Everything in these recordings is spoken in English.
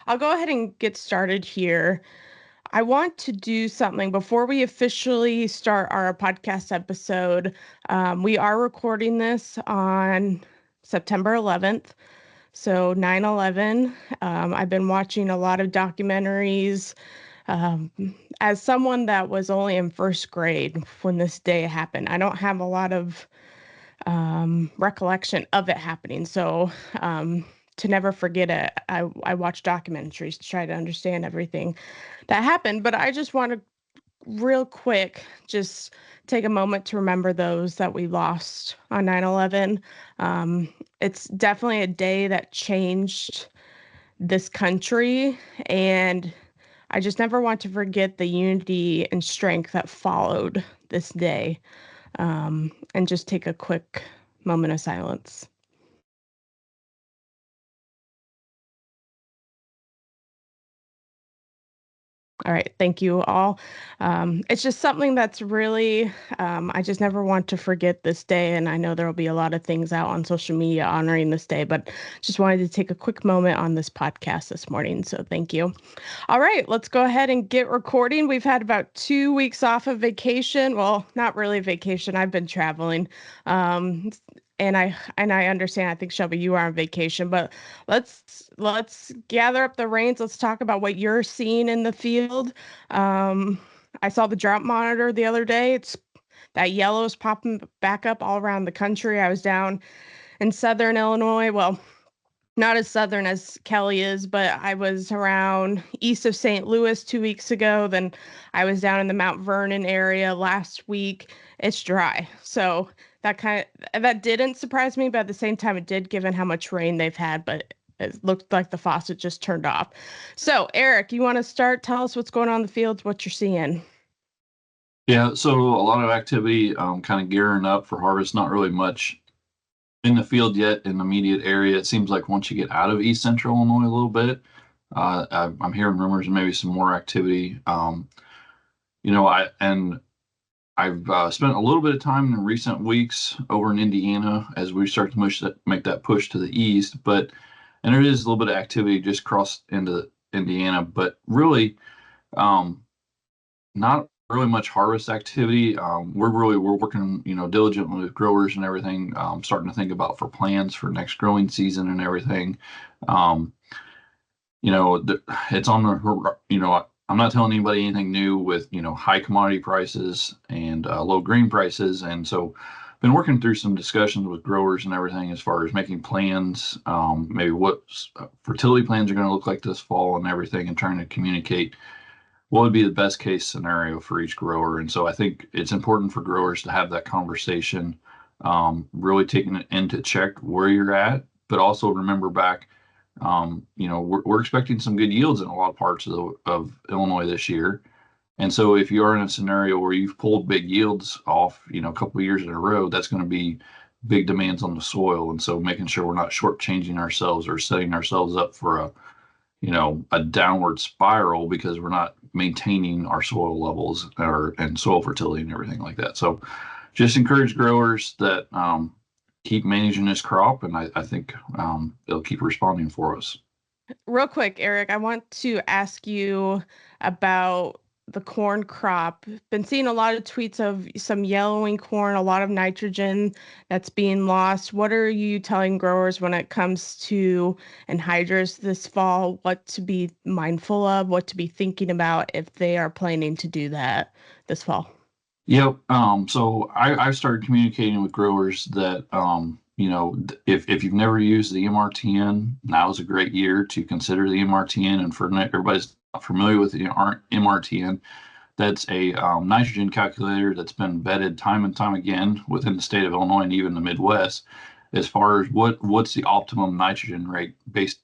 I'll go ahead and get started here. I want to do something before we officially start our podcast episode. We are recording this on September 11th, so 9/11. I've been watching a lot of documentaries. Um, as someone that was only in first grade when this day happened, I don't have a lot of recollection of it happening. So to never forget it, I watch documentaries to try to understand everything that happened. But I just want to real quick just take a moment to remember those that we lost on 9/11. It's definitely a day that changed this country, and I just never want to forget the unity and strength that followed this day. And just take a quick moment of silence. All right, thank you all. It's just something that's really, I just never want to forget this day. And I know there will be a lot of things out on social media honoring this day, but just wanted to take a quick moment on this podcast this morning. So thank you. All right, let's go ahead and get recording. We've had about 2 weeks off of vacation. Well, not really vacation. I've been traveling. And I understand. I think Shelby, you are on vacation, but let's gather up the reins. Let's talk about what you're seeing in the field. I saw the drought monitor the other day. It's that yellow is popping back up all around the country. I was down in southern Illinois. Well, not as southern as Kelly is, but I was around east of St. Louis 2 weeks ago. Then I was down in the Mount Vernon area last week. It's dry. So that didn't surprise me, but at the same time it did given how much rain they've had, but it looked like the faucet just turned off. So Eric, you want to start? Tell us what's going on in the fields, what you're seeing. Yeah, so a lot of activity, kind of gearing up for harvest. Not really much in the field yet in the immediate area. It seems like once you get out of East Central Illinois a little bit, I'm hearing rumors of maybe some more activity. I've spent a little bit of time in recent weeks over in Indiana as we start to make that push to the east. And there is a little bit of activity just crossed into Indiana, but really, not really much harvest activity. We're working, diligently with growers and everything, starting to think about for plans for next growing season and everything. Um, it's on the, I'm not telling anybody anything new with, high commodity prices and low grain prices. And so been working through some discussions with growers and everything as far as making plans, maybe what fertility plans are going to look like this fall and everything, and trying to communicate what would be the best case scenario for each grower. And so I think it's important for growers to have that conversation, really taking it into check where you're at, but also remember back, we're expecting some good yields in a lot of parts of Illinois this year. And so if you are in a scenario where you've pulled big yields off, a couple of years in a row, that's going to be big demands on the soil. And so making sure we're not shortchanging ourselves or setting ourselves up for a downward spiral because we're not maintaining our soil levels and soil fertility and everything like that. So just encourage growers that keep managing this crop, and I think they'll keep responding for us. Real quick, Eric, I want to ask you about the corn crop. Been seeing a lot of tweets of some yellowing corn, a lot of nitrogen that's being lost. What are you telling growers when it comes to anhydrous this fall? What to be mindful of, what to be thinking about if they are planning to do that this fall? Yep. So I've started communicating with growers that, if you've never used the MRTN, now is a great year to consider the MRTN. And for everybody's not familiar with the MRTN, that's a nitrogen calculator that's been vetted time and time again within the state of Illinois and even the Midwest, as far as what's the optimum nitrogen rate based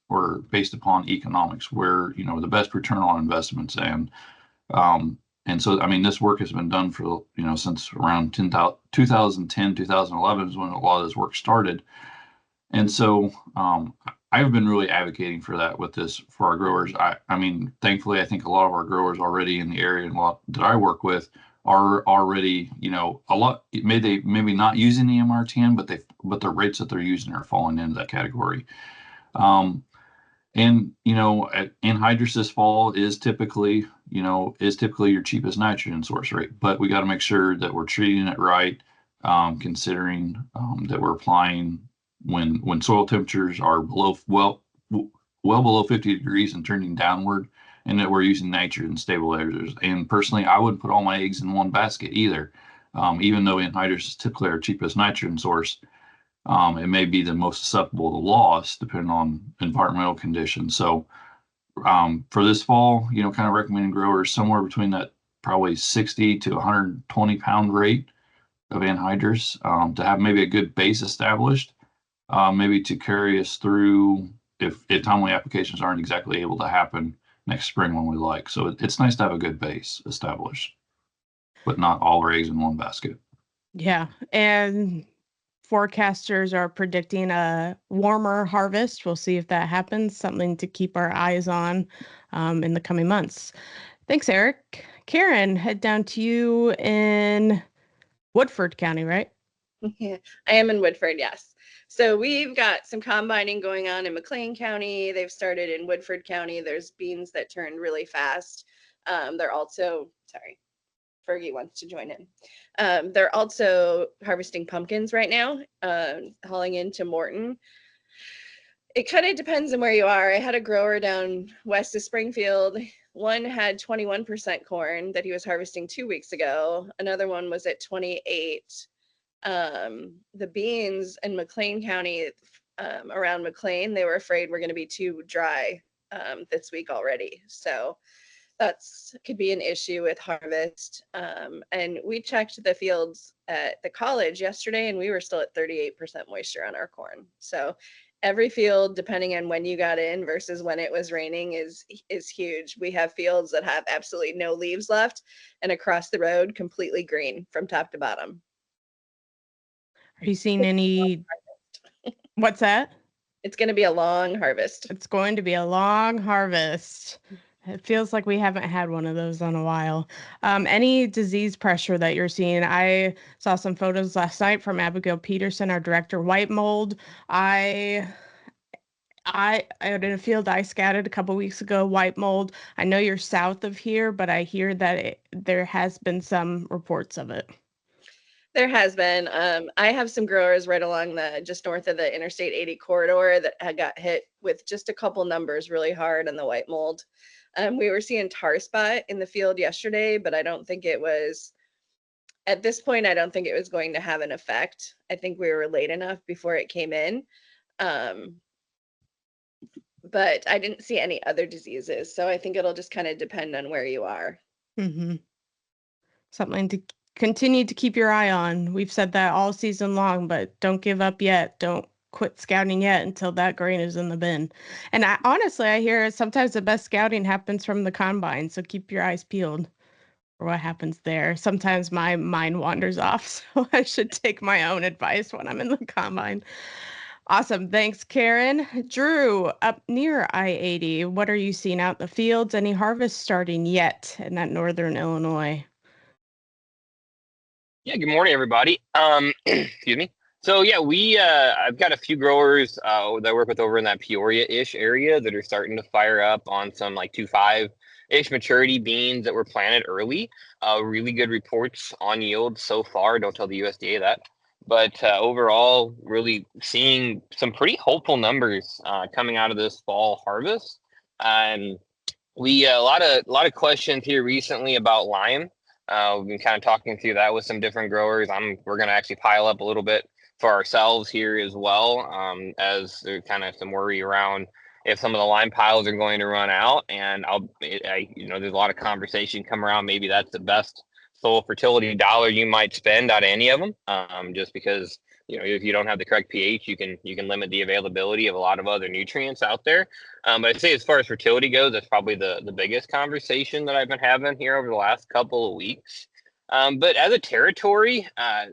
upon economics, where the best return on investments. And so, I mean, this work has been done for, since around 2010, 2011 is when a lot of this work started. And so I've been really advocating for that for our growers. I mean, thankfully, I think a lot of our growers already in the area and a lot that I work with are already, a lot, maybe not using the MRTN, but the rates that they're using are falling into that category. And, anhydrous this fall is typically your cheapest nitrogen source, right? But we got to make sure that we're treating it right, considering that we're applying when soil temperatures are well below 50 degrees and turning downward, and that we're using nitrogen stabilizers. And personally, I wouldn't put all my eggs in one basket either. Even though anhydrous is typically our cheapest nitrogen source, it may be the most susceptible to loss depending on environmental conditions. So for this fall, kind of recommending growers somewhere between that probably 60 to 120 pound rate of anhydrous to have maybe a good base established, maybe to carry us through if timely applications aren't exactly able to happen next spring when we like. So it's nice to have a good base established, but not all our eggs in one basket. Yeah. And forecasters are predicting a warmer harvest. We'll see if that happens, something to keep our eyes on in the coming months. Thanks, Eric. Karen, head down to you in Woodford County, right? Yeah, I am in Woodford, yes. So we've got some combining going on in McLean County. They've started in Woodford County. There's beans that turned really fast. They're also, sorry, Fergie wants to join in. They're also harvesting pumpkins right now, hauling into Morton. It kind of depends on where you are. I had a grower down west of Springfield. One had 21% corn that he was harvesting 2 weeks ago. Another one was at 28. The beans in McLean County, around McLean, they were afraid we're going to be too dry this week already. So that's could be an issue with harvest. And we checked the fields at the college yesterday, and we were still at 38% moisture on our corn. So every field, depending on when you got in versus when it was raining, is huge. We have fields that have absolutely no leaves left, and across the road, completely green from top to bottom. Are you seeing any? What's that? It's going to be a long harvest. It's going to be a long harvest. It feels like we haven't had one of those in a while. Any disease pressure that you're seeing? I saw some photos last night from Abigail Peterson, our director, white mold. I in a field I scouted a couple weeks ago, white mold. I know you're south of here, but I hear that there has been some reports of it. There has been. I have some growers right along just north of the Interstate 80 corridor that had got hit with just a couple numbers really hard on the white mold. We were seeing tar spot in the field yesterday, but I don't think it was, at this point, I don't think it was going to have an effect. I think we were late enough before it came in. But I didn't see any other diseases. So I think it'll just kind of depend on where you are. Mm-hmm. Something to continue to keep your eye on. We've said that all season long, but don't give up yet. Don't quit scouting yet until that grain is in the bin. And honestly, I hear sometimes the best scouting happens from the combine. So keep your eyes peeled for what happens there. Sometimes my mind wanders off, so I should take my own advice when I'm in the combine. Awesome. Thanks, Karen. Drew, up near I-80, what are you seeing out in the fields? Any harvest starting yet in that northern Illinois? Yeah, good morning, everybody. Excuse me. So yeah, I've got a few growers that I work with over in that Peoria-ish area that are starting to fire up on some like 2.5-ish maturity beans that were planted early. Really good reports on yield so far. Don't tell the USDA that. But overall, really seeing some pretty hopeful numbers coming out of this fall harvest. And we a lot of questions here recently about lime. We've been kind of talking through that with some different growers. We're going to actually pile up a little bit for ourselves here as well, as there's kind of some worry around if some of the lime piles are going to run out. And there's a lot of conversation come around. Maybe that's the best soil fertility dollar you might spend out of any of them, just because if you don't have the correct pH, you can limit the availability of a lot of other nutrients out there. But I'd say as far as fertility goes, that's probably the biggest conversation that I've been having here over the last couple of weeks. But as a territory,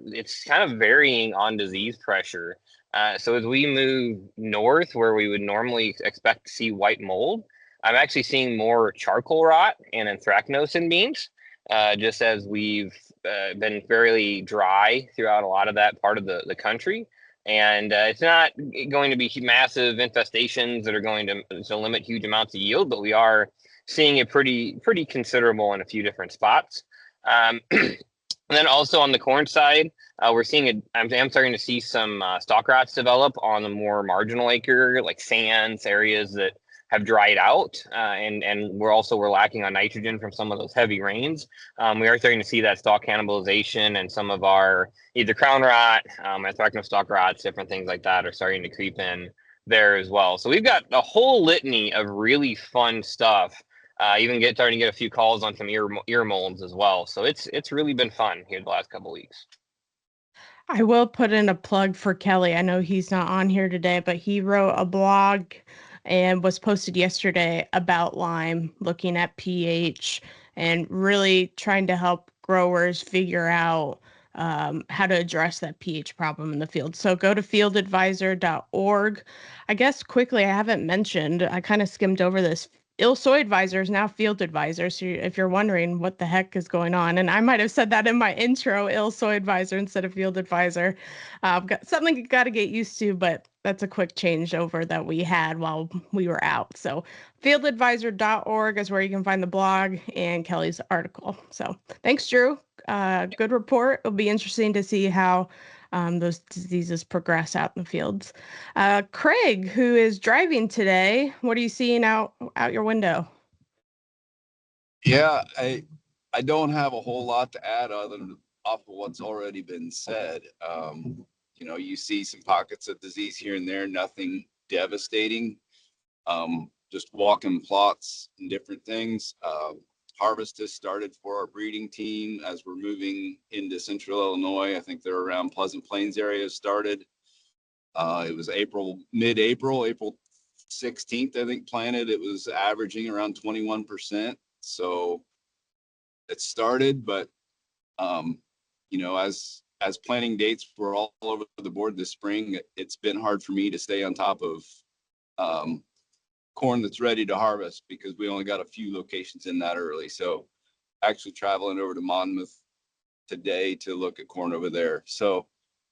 it's kind of varying on disease pressure. So as we move north, where we would normally expect to see white mold, I'm actually seeing more charcoal rot and anthracnose in beans, just as we've been fairly dry throughout a lot of that part of the country. And it's not going to be massive infestations that are going to limit huge amounts of yield, but we are seeing it pretty considerable in a few different spots. And then also on the corn side, we're seeing I'm starting to see some stalk rots develop on the more marginal acre, like sands, areas that have dried out, and we're lacking on nitrogen from some of those heavy rains. We are starting to see that stalk cannibalization, and some of our either crown rot, anthracnose stalk rots, different things like that are starting to creep in there as well. So we've got a whole litany of really fun stuff. Starting to get a few calls on some ear molds as well. So it's really been fun here the last couple of weeks. I will put in a plug for Kelly. I know he's not on here today, but he wrote a blog and was posted yesterday about lime, looking at pH and really trying to help growers figure out how to address that pH problem in the field. So go to fieldadvisor.org. I guess quickly, I haven't mentioned, I kind of skimmed over this. IL Soy Advisor is now Field Advisor. So if you're wondering what the heck is going on, and I might have said that in my intro, IL Soy Advisor instead of Field Advisor, got something you got to get used to, but that's a quick changeover that we had while we were out. So fieldadvisor.org is where you can find the blog and Kelly's article. So thanks, Drew. Good report. It'll be interesting to see how those diseases progress out in the fields. Craig, who is driving today, what are you seeing out your window? Yeah, I don't have a whole lot to add other than off of what's already been said. You see some pockets of disease here and there, nothing devastating. Just walking plots and different things. Harvest has started for our breeding team as we're moving into central Illinois. I think they're around Pleasant Plains area started. It was mid-April, April 16th, I think, planted. It was averaging around 21%. So it started, but as planting dates were all over the board this spring, it's been hard for me to stay on top of corn that's ready to harvest because we only got a few locations in that early. So actually traveling over to Monmouth today to look at corn over there. So,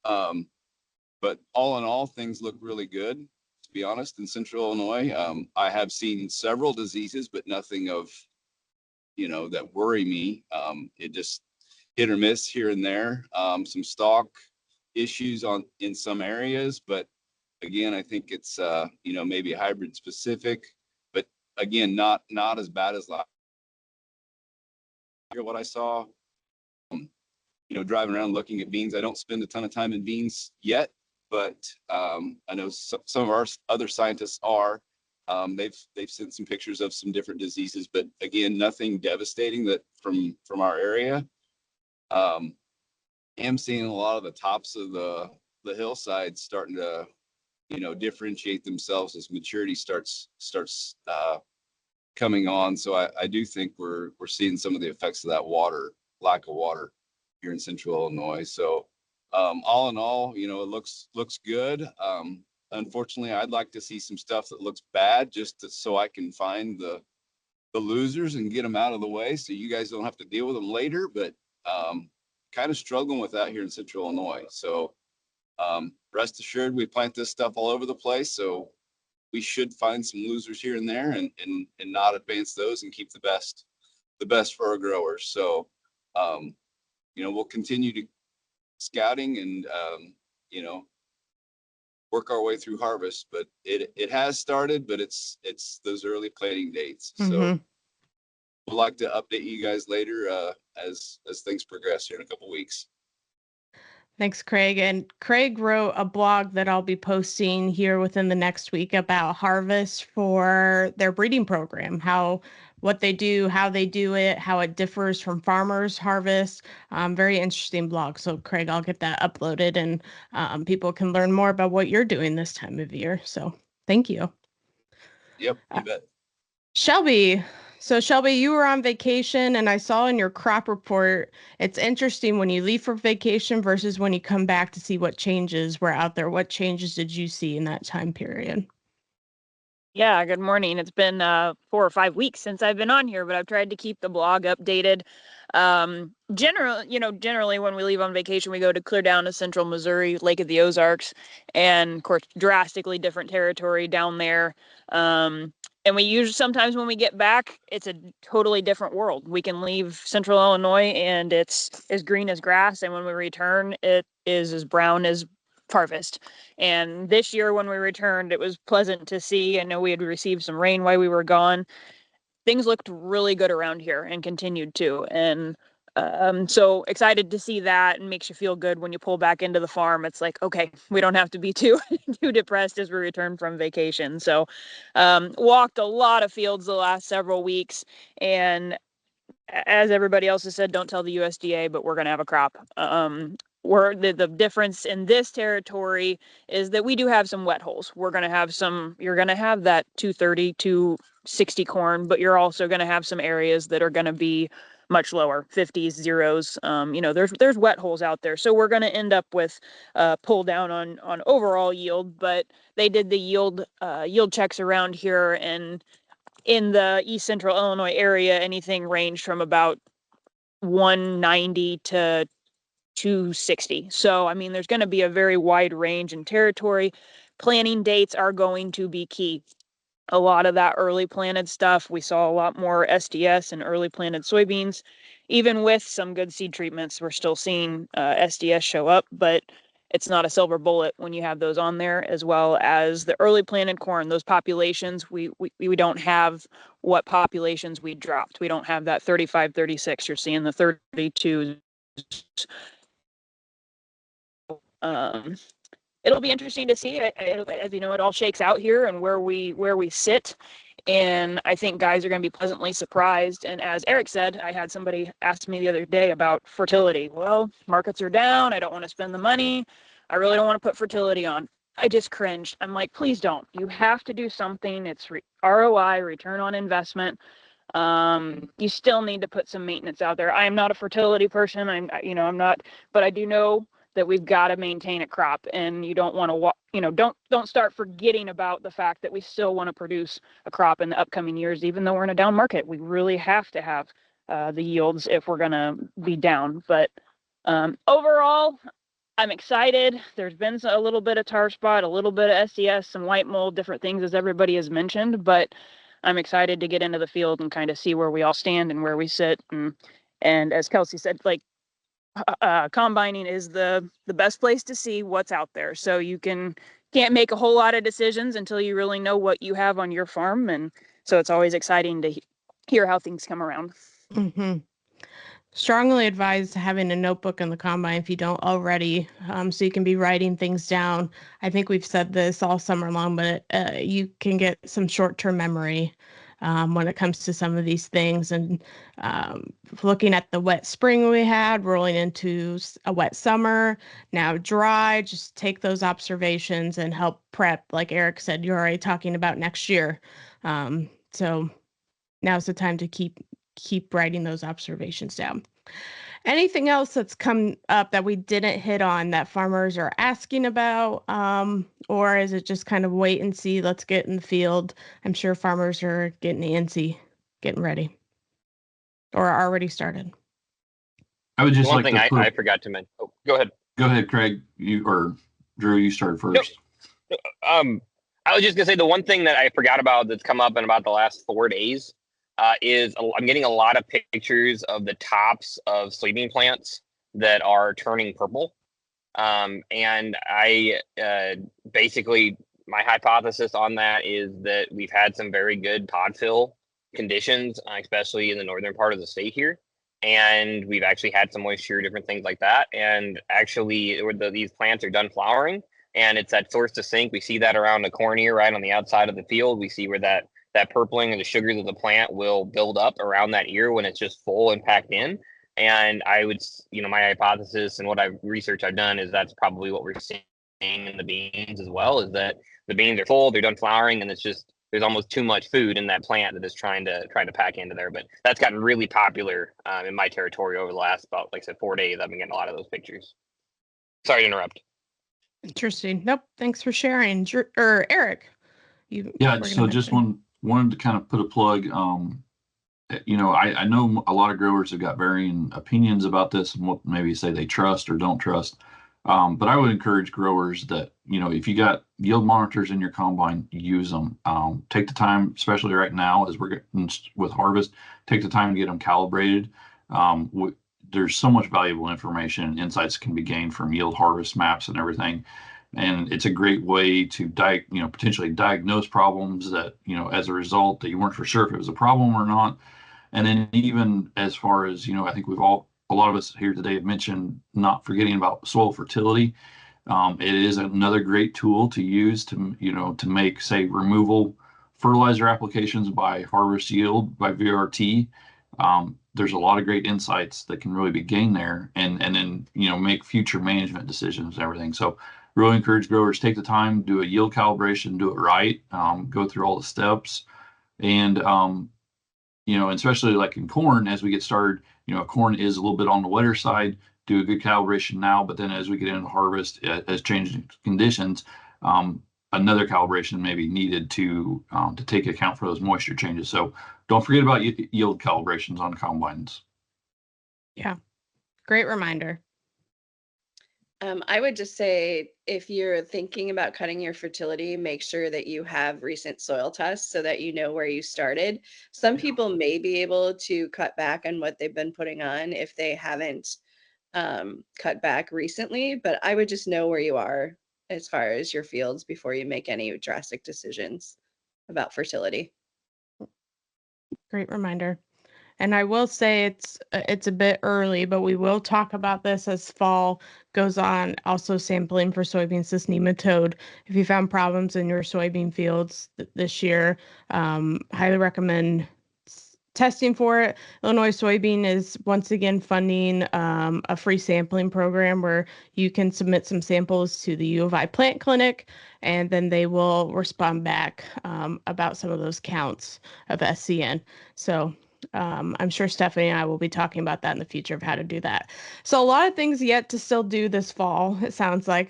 but all in all, things look really good, to be honest, in central Illinois. I have seen several diseases, but nothing of, that worry me. It just hit or miss here and there. Some stalk issues in some areas, but again, I think it's maybe hybrid specific, but again, not as bad as last year. What I saw, driving around looking at beans. I don't spend a ton of time in beans yet, but I know some of our other scientists are. They've sent some pictures of some different diseases, but again, nothing devastating that from our area. I'm seeing a lot of the tops of the hillsides starting to differentiate themselves as maturity starts coming on. So I do think we're seeing some of the effects of that lack of water here in central Illinois. So all in all, it looks good. Unfortunately, I'd like to see some stuff that looks bad so I can find the losers and get them out of the way so you guys don't have to deal with them later. But kind of struggling with that here in central Illinois. So rest assured, we plant this stuff all over the place. So we should find some losers here and there and not advance those and keep the best for our growers. So, we'll continue to scouting and, work our way through harvest, but it has started, but it's those early planting dates. Mm-hmm. So we'd like to update you guys later as things progress here in a couple weeks. Thanks, Craig. And Craig wrote a blog that I'll be posting here within the next week about harvest for their breeding program, what they do, how they do it, how it differs from farmers' harvest. Very interesting blog. So, Craig, I'll get that uploaded and people can learn more about what you're doing this time of year. So, thank you. Yep, you bet. Shelby. So Shelby, you were on vacation and I saw in your crop report, it's interesting when you leave for vacation versus when you come back to see what changes were out there. What changes did you see in that time period? Yeah, good morning. It's been 4 or 5 weeks since I've been on here, but I've tried to keep the blog updated. Generally when we leave on vacation, we go to clear down to central Missouri, Lake of the Ozarks, and of course, drastically different territory down there. And sometimes when we get back, it's a totally different world. We can leave central Illinois and it's as green as grass. And when we return, it is as brown as harvest. And this year when we returned, it was pleasant to see. I know we had received some rain while we were gone. Things looked really good around here and continued to. And so excited to see that, and makes you feel good when you pull back into the farm. It's like, okay, we don't have to be too depressed as we return from vacation. So walked a lot of fields the last several weeks, and as everybody else has said, don't tell the USDA, but we're going to have a crop. The difference in this territory is that we do have some wet holes. You're going to have that 230, 260 corn, but you're also going to have some areas that are going to be much lower, 50s, zeros. There's wet holes out there. So we're going to end up with pull down on overall yield, but they did the yield checks around here, and in the East Central Illinois area, anything ranged from about 190 to 260. So, I mean, there's going to be a very wide range in territory. Planting dates are going to be key. A lot of that early planted stuff, we saw a lot more SDS and early planted soybeans. Even with some good seed treatments, we're still seeing SDS show up, but it's not a silver bullet when you have those on there, as well as the early planted corn. Those populations, we don't have what populations we dropped. We don't have that 35, 36. You're seeing the 32. It'll be interesting to see, as you know, it all shakes out here and where we sit. And I think guys are going to be pleasantly surprised. And as Eric said, I had somebody ask me the other day about fertility. Well, markets are down. I don't want to spend the money. I really don't want to put fertility on. I just cringed. I'm like, please don't. You have to do something. It's ROI, return on investment. You still need to put some maintenance out there. I am not a fertility person. I'm not, but I do know that we've got to maintain a crop, and you don't want to, don't start forgetting about the fact that we still want to produce a crop in the upcoming years, even though we're in a down market. We really have to have the yields if we're going to be down. But overall, I'm excited. There's been a little bit of tar spot, a little bit of SDS, some white mold, different things as everybody has mentioned, but I'm excited to get into the field and kind of see where we all stand and where we sit. And as Kelsey said, like, combining is the best place to see what's out there. So you can't make a whole lot of decisions until you really know what you have on your farm. And so it's always exciting to hear how things come around. Mm-hmm. Strongly advise having a notebook in the combine if you don't already, so you can be writing things down. I think we've said this all summer long, but you can get some short-term memory when it comes to some of these things. And looking at the wet spring we had, rolling into a wet summer, now dry, just take those observations and help prep. Like Eric said, you're already talking about next year. So now's the time to keep writing those observations down. Anything else that's come up that we didn't hit on that farmers are asking about? Or is it just kind of wait and see, let's get in the field? I'm sure farmers are getting antsy, getting ready, or are already started. I would just One like thing to I forgot to mention. Oh, go ahead. Go ahead, Craig. Or Drew, you start first. Yep. I was just gonna say the one thing that I forgot about that's come up in about the last 4 days is I'm getting a lot of pictures of the tops of soybean plants that are turning purple. And I basically, my hypothesis on that is that we've had some very good pod fill conditions, especially in the northern part of the state here. And we've actually had some moisture, different things like that. And actually, these plants are done flowering, and it's that source to sink. We see that around the corn ear, right on the outside of the field. We see where that purpling of the sugars of the plant will build up around that ear when it's just full and packed in. And I would, my hypothesis and what research I've done is that's probably what we're seeing in the beans as well, is that the beans are full, they're done flowering, and it's just, there's almost too much food in that plant that is trying to pack into there. But that's gotten really popular in my territory over the last about, like I said, 4 days. I've been getting a lot of those pictures. Sorry to interrupt. Interesting. Nope. Thanks for sharing. Eric. Yeah, so just wanted to kind of put a plug. I know a lot of growers have got varying opinions about this and what maybe say they trust or don't trust. But I would encourage growers that, if you got yield monitors in your combine, use them. Take the time, especially right now as we're getting with harvest, take the time to get them calibrated. There's so much valuable information and insights can be gained from yield harvest maps and everything. And it's a great way to potentially diagnose problems that, as a result that you weren't for sure if it was a problem or not. And then even as far as, I think a lot of us here today have mentioned not forgetting about soil fertility. It is another great tool to use to make, say, removal fertilizer applications by harvest yield by VRT. There's a lot of great insights that can really be gained there and then, make future management decisions and everything. So really encourage growers, take the time, do a yield calibration, do it right, go through all the steps. And, especially like in corn, as we get started, corn is a little bit on the wetter side, do a good calibration now, but then as we get into harvest, as changing conditions, another calibration may be needed to take account for those moisture changes. So don't forget about yield calibrations on combines. Yeah, great reminder. I would just say if you're thinking about cutting your fertility, make sure that you have recent soil tests so that you know where you started. Some people may be able to cut back on what they've been putting on if they haven't cut back recently, but I would just know where you are as far as your fields before you make any drastic decisions about fertility. Great reminder. And I will say it's a bit early, but we will talk about this as fall goes on. Also sampling for soybeans, this nematode. If you found problems in your soybean fields this year, highly recommend testing for it. Illinois Soybean is once again funding a free sampling program where you can submit some samples to the U of I plant clinic, and then they will respond back about some of those counts of SCN. So I'm sure Stephanie and I will be talking about that in the future of how to do that. So a lot of things yet to still do this fall. It sounds like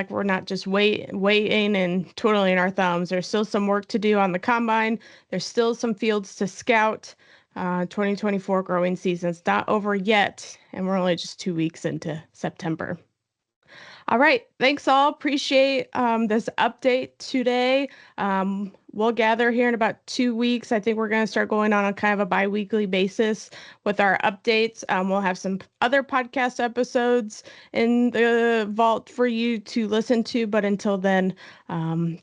we're not just waiting and twiddling our thumbs. There's still some work to do on the combine. There's still some fields to scout. 2024 growing season's not over yet, and we're only just 2 weeks into September. All right. Thanks all. Appreciate this update today. We'll gather here in about 2 weeks. I think we're going to start going on a kind of a bi-weekly basis with our updates. We'll have some other podcast episodes in the vault for you to listen to. But until then,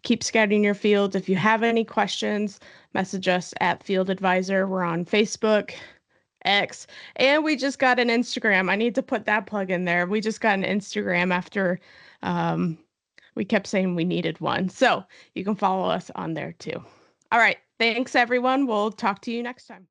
keep scouting your fields. If you have any questions, message us at Field Advisor. We're on Facebook, X, and we just got an Instagram. I need to put that plug in there. We just got an Instagram after we kept saying we needed one. So you can follow us on there too. All right. Thanks, everyone. We'll talk to you next time.